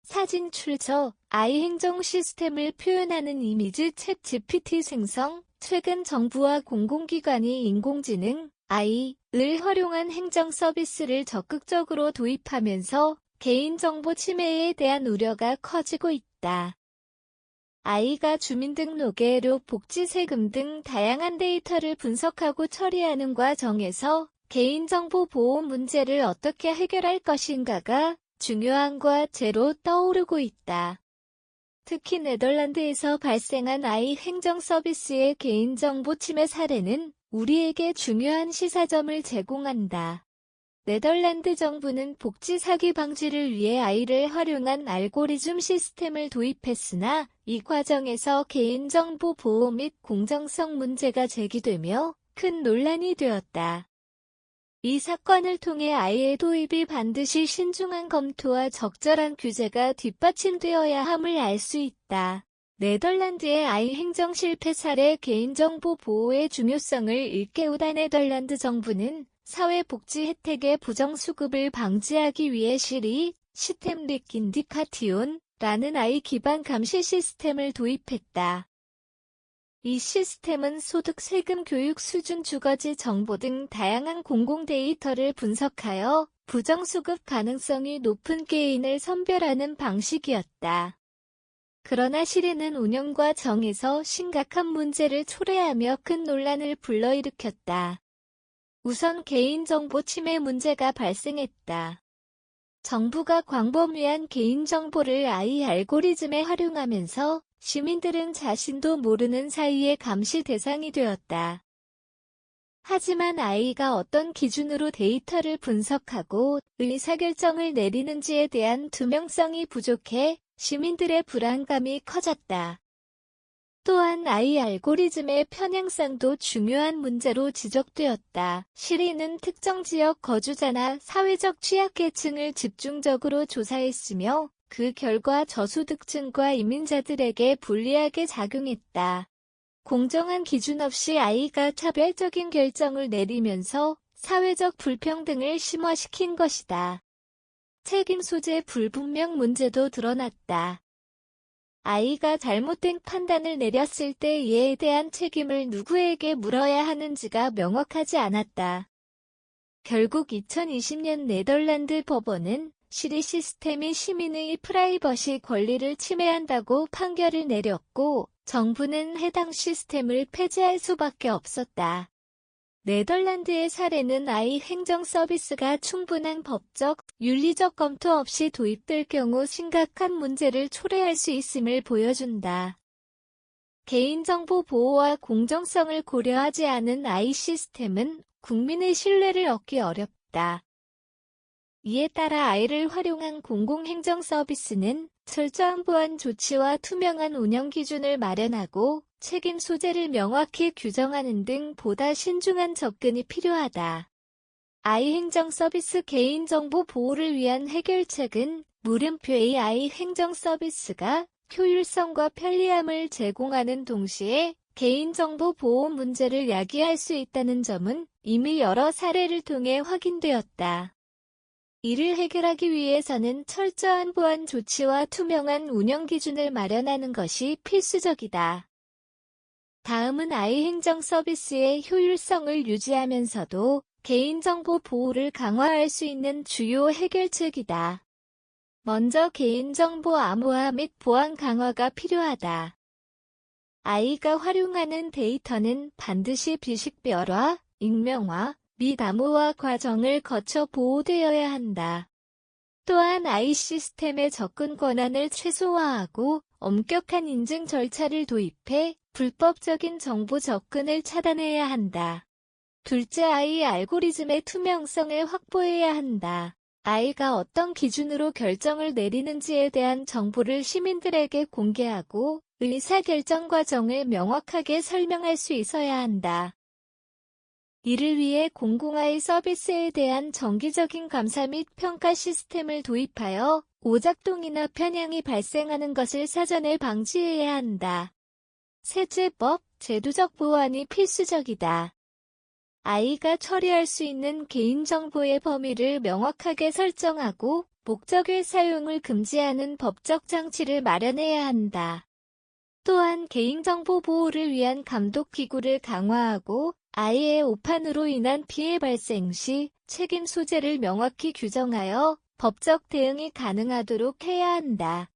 사진 출처, AI 행정 시스템을 표현하는 이미지 챗 GPT 생성. 최근 정부와 공공기관이 인공지능, AI를 활용한 행정 서비스를 적극적으로 도입하면서 개인정보 침해에 대한 우려가 커지고 있다. AI가 주민등록에 복지 세금 등 다양한 데이터를 분석하고 처리하는 과정에서 개인정보 보호 문제를 어떻게 해결할 것인가가 중요한 과제로 떠오르고 있다. 특히 네덜란드에서 발생한 AI 행정 서비스의 개인정보 침해 사례는 우리에게 중요한 시사점을 제공한다. 네덜란드 정부는 복지 사기 방지를 위해 AI를 활용한 알고리즘 시스템을 도입했으나 이 과정에서 개인정보 보호 및 공정성 문제가 제기되며 큰 논란이 되었다. 이 사건을 통해 AI의 도입이 반드시 신중한 검토와 적절한 규제가 뒷받침되어야 함을 알 수 있다. 네덜란드의 AI 행정 실패 사례 개인정보 보호의 중요성을 일깨우다 네덜란드 정부는 사회복지 혜택의 부정수급을 방지하기 위해 시스템릭 인디카티온라는 AI 기반 감시 시스템을 도입했다. 이 시스템은 소득, 세금, 교육 수준, 주거지 정보 등 다양한 공공 데이터를 분석하여 부정수급 가능성이 높은 개인을 선별하는 방식이었다. 그러나 실행은 운영 과정에서 심각한 문제를 초래하며 큰 논란을 불러일으켰다. 우선 개인정보 침해 문제가 발생했다. 정부가 광범위한 개인정보를 AI 알고리즘에 활용하면서 시민들은 자신도 모르는 사이에 감시 대상이 되었다. 하지만 AI가 어떤 기준으로 데이터를 분석하고 의사결정을 내리는지에 대한 투명성이 부족해 시민들의 불안감이 커졌다. 또한 AI 알고리즘의 편향성도 중요한 문제로 지적되었다. 시리는 특정 지역 거주자나 사회적 취약계층을 집중적으로 조사했으며 그 결과 저소득층과 이민자들에게 불리하게 작용했다. 공정한 기준 없이 AI가 차별적인 결정을 내리면서 사회적 불평등을 심화시킨 것이다. 책임 소재 불분명 문제도 드러났다. AI가 잘못된 판단을 내렸을 때 이에 대한 책임을 누구에게 물어야 하는지가 명확하지 않았다. 결국 2020년 네덜란드 법원은 시리 시스템이 시민의 프라이버시 권리를 침해한다고 판결을 내렸고 정부는 해당 시스템을 폐지할 수밖에 없었다. 네덜란드의 사례는 AI 행정 서비스가 충분한 법적, 윤리적 검토 없이 도입될 경우 심각한 문제를 초래할 수 있음을 보여준다. 개인정보 보호와 공정성을 고려하지 않은 AI 시스템은 국민의 신뢰를 얻기 어렵다. 이에 따라 AI를 활용한 공공행정 서비스는 철저한 보안 조치와 투명한 운영 기준을 마련하고 책임 소재를 명확히 규정하는 등 보다 신중한 접근이 필요하다. AI 행정 서비스 개인정보 보호를 위한 해결책은 물음표 AI 행정 서비스가 효율성과 편리함을 제공하는 동시에 개인정보 보호 문제를 야기할 수 있다는 점은 이미 여러 사례를 통해 확인되었다. 이를 해결하기 위해서는 철저한 보안 조치와 투명한 운영 기준을 마련하는 것이 필수적이다. 다음은 AI 행정 서비스의 효율성을 유지하면서도 개인정보 보호를 강화할 수 있는 주요 해결책이다. 먼저 개인정보 암호화 및 보안 강화가 필요하다. AI가 활용하는 데이터는 반드시 비식별화, 익명화, 및 암호화 과정을 거쳐 보호되어야 한다. 또한 AI 시스템의 접근 권한을 최소화하고 엄격한 인증 절차를 도입해 불법적인 정보 접근을 차단해야 한다. 둘째, AI 알고리즘의 투명성을 확보해야 한다. AI가 어떤 기준으로 결정을 내리는지에 대한 정보를 시민들에게 공개하고 의사결정 과정을 명확하게 설명할 수 있어야 한다. 이를 위해 공공 AI 서비스에 대한 정기적인 감사 및 평가 시스템을 도입하여 오작동이나 편향이 발생하는 것을 사전에 방지해야 한다. 셋째, 법, 제도적 보완이 필수적이다. AI가 처리할 수 있는 개인정보의 범위를 명확하게 설정하고 목적 외 사용을 금지하는 법적 장치를 마련해야 한다. 또한 개인정보 보호를 위한 감독기구를 강화하고 아이의 오판으로 인한 피해 발생 시 책임 소재를 명확히 규정하여 법적 대응이 가능하도록 해야 한다.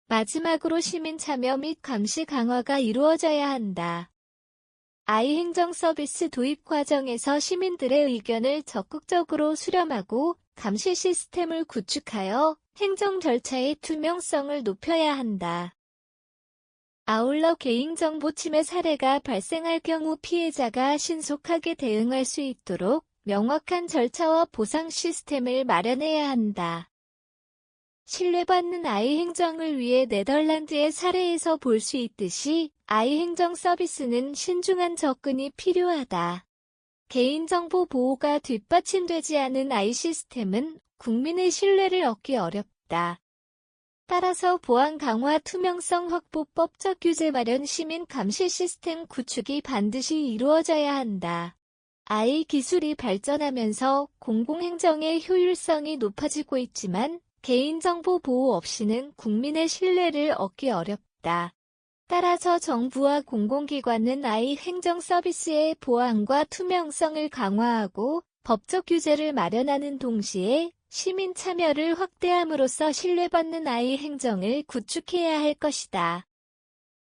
마지막으로 시민 참여 및 감시 강화가 이루어져야 한다. 아이 행정 서비스 도입 과정에서 시민들의 의견을 적극적으로 수렴하고 감시 시스템을 구축하여 행정 절차의 투명성을 높여야 한다. 아울러 개인정보 침해 사례가 발생할 경우 피해자가 신속하게 대응할 수 있도록 명확한 절차와 보상 시스템을 마련해야 한다. 신뢰받는 아이 행정을 위해 네덜란드의 사례에서 볼 수 있듯이 아이 행정 서비스는 신중한 접근이 필요하다. 개인정보 보호가 뒷받침되지 않은 아이 시스템은 국민의 신뢰를 얻기 어렵다. 따라서 보안 강화, 투명성 확보, 법적 규제 마련, 시민 감시 시스템 구축이 반드시 이루어져야 한다. AI 기술이 발전하면서 공공행정의 효율성이 높아지고 있지만 개인정보 보호 없이는 국민의 신뢰를 얻기 어렵다. 따라서 정부와 공공기관은 AI 행정 서비스의 보안과 투명성을 강화하고 법적 규제를 마련하는 동시에 시민 참여를 확대함으로써 신뢰받는 AI 행정을 구축해야 할 것이다.